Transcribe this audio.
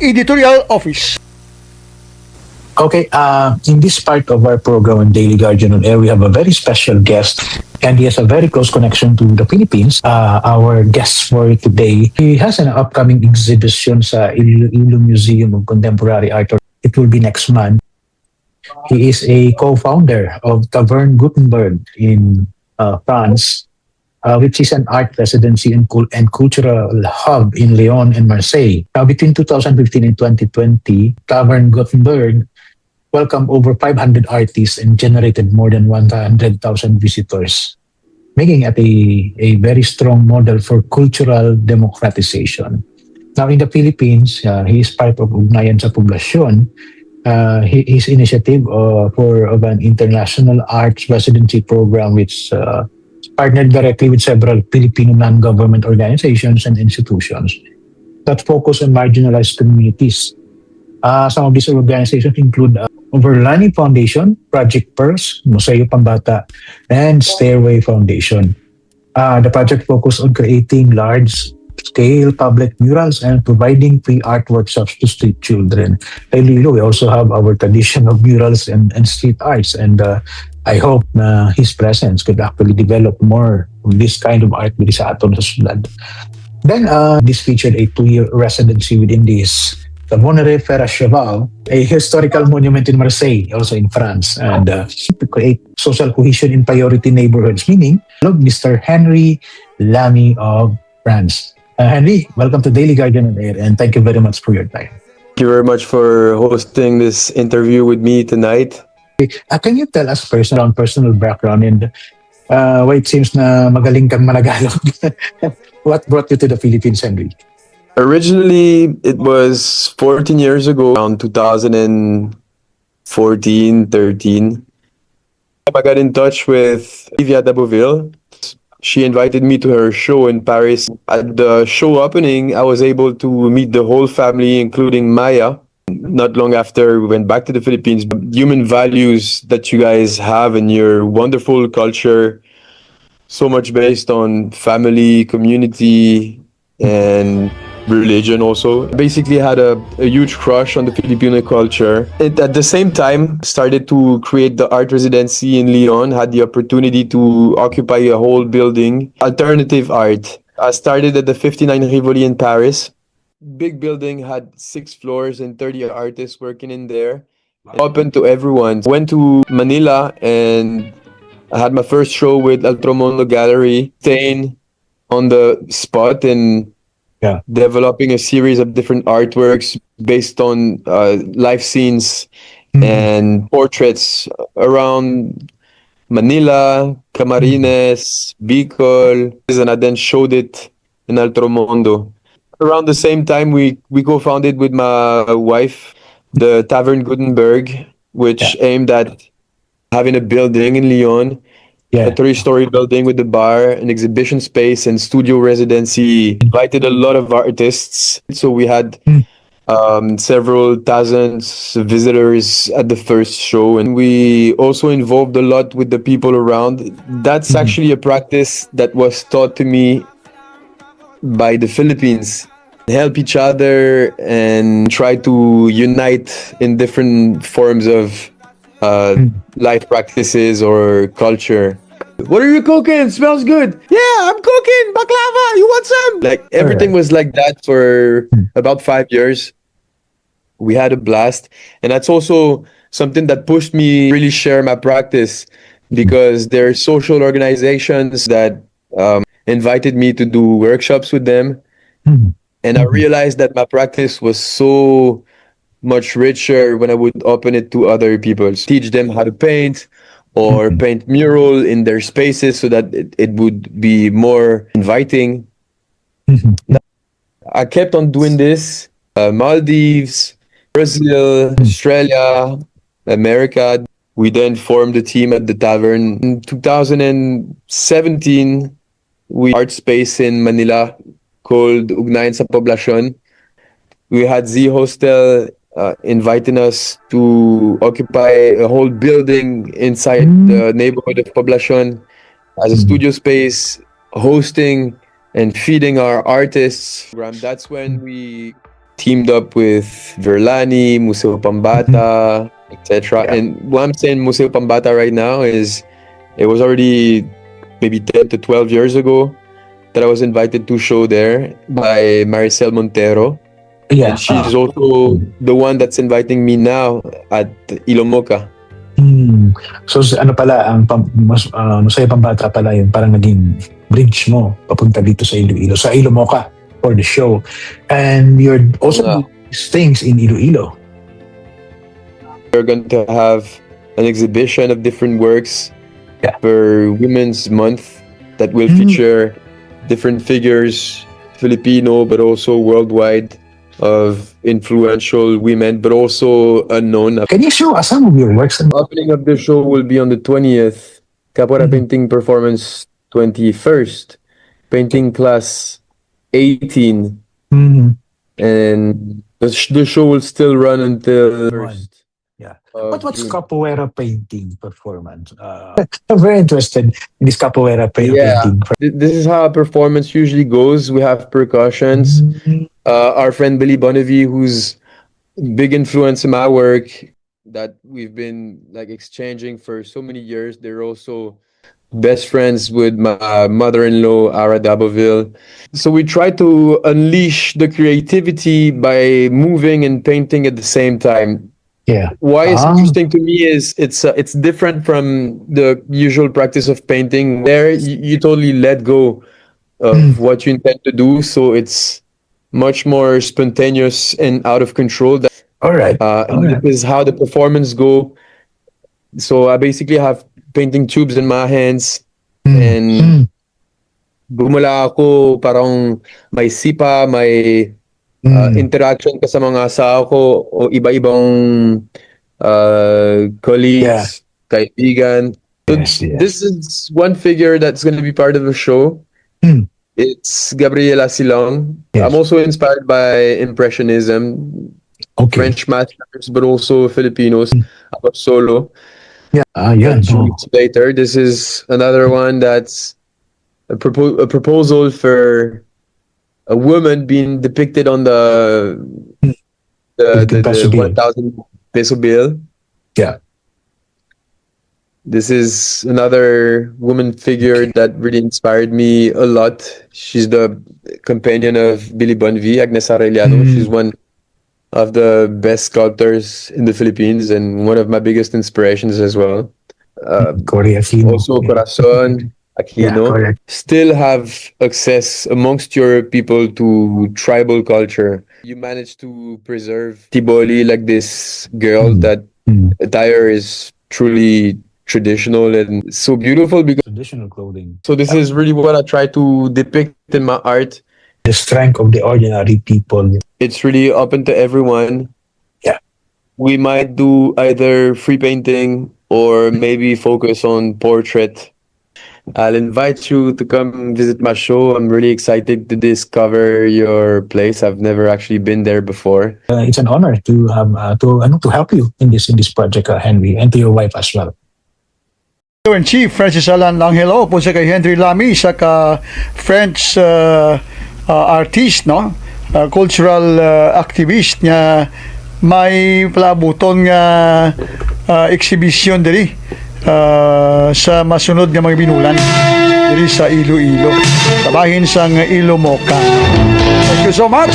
editorial office. Okay, in this part of our program on Daily Guardian on Air, we have a very special guest, and he has a very close connection to the Philippines. Our guest for today, he has an upcoming exhibition sa Iloilo Museum of Contemporary Art. It will be next month. He is a co-founder of Taverne Gutenberg in France, which is an art residency and cultural hub in Lyon and Marseille. Now, between 2015 and 2020, Taverne Gutenberg welcomed over 500 artists and generated more than 100,000 visitors, making it a very strong model for cultural democratization. Now, in the Philippines, he is part of Ugnayan sa Poblasyon, his initiative of an international arts residency program, which partnered directly with several Filipino non-government organizations and institutions that focus on marginalized communities. Some of these organizations include Overlani Foundation, Project Pearls, Museo Pambata, and Stairway Foundation. The project focused on creating large-scale public murals and providing free art workshops to street children. In Iloilo, we also have our tradition of murals and street arts, and I hope his presence could actually develop more of this kind of art with sa aton sa syudad. Then, this featured a 2-year residency within this the Monere Cheval, a historical monument in Marseille, also in France, and to create social cohesion in priority neighborhoods, meaning, Mr. Henri Lamy of France. Henry, welcome to Daily Guardian on Air, and thank you very much for your time. Thank you very much for hosting this interview with me tonight. Can you tell us personal background and why it seems na magaling kang Managalog? What brought you to the Philippines, Henry? Originally, it was 14 years ago, around 2014, 13. I got in touch with Livia Daboville. She invited me to her show in Paris. At the show opening, I was able to meet the whole family, including Maya. Not long after, we went back to the Philippines. Human values that you guys have in your wonderful culture, so much based on family, community, and religion also. Basically had a huge crush on the Filipino culture. At the same time, started to create the art residency in Lyon, had the opportunity to occupy a whole building, alternative art. I started at the 59 Rivoli in Paris. Big building, had 6 floors and 30 artists working in there. Open to everyone. Went to Manila and I had my first show with Hulot Gallery, staying on the spot and developing a series of different artworks based on life scenes and portraits around Manila, Camarines, Bicol, and I then showed it in Altromondo. Around the same time, we co-founded with my wife the Taverne Gutenberg, which aimed at having a building in Lyon, a 3-story building with a bar, an exhibition space, and studio residency. Invited a lot of artists. So we had several thousands of visitors at the first show. And we also involved a lot with the people around. That's actually a practice that was taught to me by the Philippines. Help each other and try to unite in different forms of life practices or culture. What are you cooking? Smells good. Yeah, I'm cooking baklava. You want some? Like everything was like that for about 5 years. We had a blast, and that's also something that pushed me to really share my practice, because there are social organizations that invited me to do workshops with them, and I realized that my practice was so much richer when I would open it to other people, teach them how to paint or paint mural in their spaces so that it would be more inviting. I kept on doing this. Maldives, Brazil, Australia, America. We then formed a team at the Tavern. In 2017, we art space in Manila called Ugnayan sa Poblasyon. We had Z Hostel inviting us to occupy a whole building inside the neighborhood of Poblacion as a studio space, hosting and feeding our artists. That's when we teamed up with Verlani, Museo Pambata, etc. Yeah. And what I'm saying Museo Pambata right now is it was already maybe 10 to 12 years ago that I was invited to show there by Maricel Montero. Yeah. And she's also the one that's inviting me now at ILOMOCA. So ano pala, ang Museo Pambata pala yun, parang naging bridge mo papunta dito sa Iloilo, sa ILOMOCA for the show. And you're also doing these things in Iloilo. We're going to have an exhibition of different works for Women's Month that will feature different figures, Filipino but also worldwide, of influential women, but also unknown. Can you show us some of your works? The opening of the show will be on the 20th, Capoeira Painting Performance 21st, Painting Class 18, and the show will still run until 1st. Yeah. But what's capoeira painting performance? I'm very interested in this capoeira painting. This is how a performance usually goes. We have percussions. Our friend Billy Bonnevie, who's big influence in my work, that we've been like exchanging for so many years. They're also best friends with my mother-in-law, Ara Daboville. So we try to unleash the creativity by moving and painting at the same time. Yeah. Why it's interesting to me is it's different from the usual practice of painting. There, you totally let go of what you intend to do, so it's much more spontaneous and out of control. All right. And this is how the performance go. So I basically have painting tubes in my hands, and bumula ako, parang may sipa, may interaction ka sa mga asawa ko o iba-ibang colleagues, kaibigan. So this is one figure that's going to be part of the show. It's Gabriela Silong. I'm also inspired by Impressionism, French masters, but also Filipinos. About solo. Later, this is another one that's a proposal for a woman being depicted on the 1,000 peso bill. Yeah. This is another woman figure that really inspired me a lot. She's the companion of Billy Bonnevie, Agnes Arellano. She's one of the best sculptors in the Philippines and one of my biggest inspirations as well. Also Corazon, Aquino. Still have access amongst your people to tribal culture. You manage to preserve Tiboli, like this girl that attire is truly traditional and so beautiful because traditional clothing. So this is really what I try to depict in my art. The strength of the ordinary people. It's really open to everyone. Yeah. We might do either free painting or maybe focus on portrait. I'll invite you to come visit my show. I'm really excited to discover your place. I've never actually been there before. It's an honor to have to help you in this project, Henry, and to your wife as well. In Chief Francis Alan Langelo po sa kay Henri Lamy sa ka French artist, no, cultural activist nga may palabuton nga exhibition diri sa masunod nga mga binulan diri sa Iloilo. Tabahin sang ILOMOCA. Thank you so much.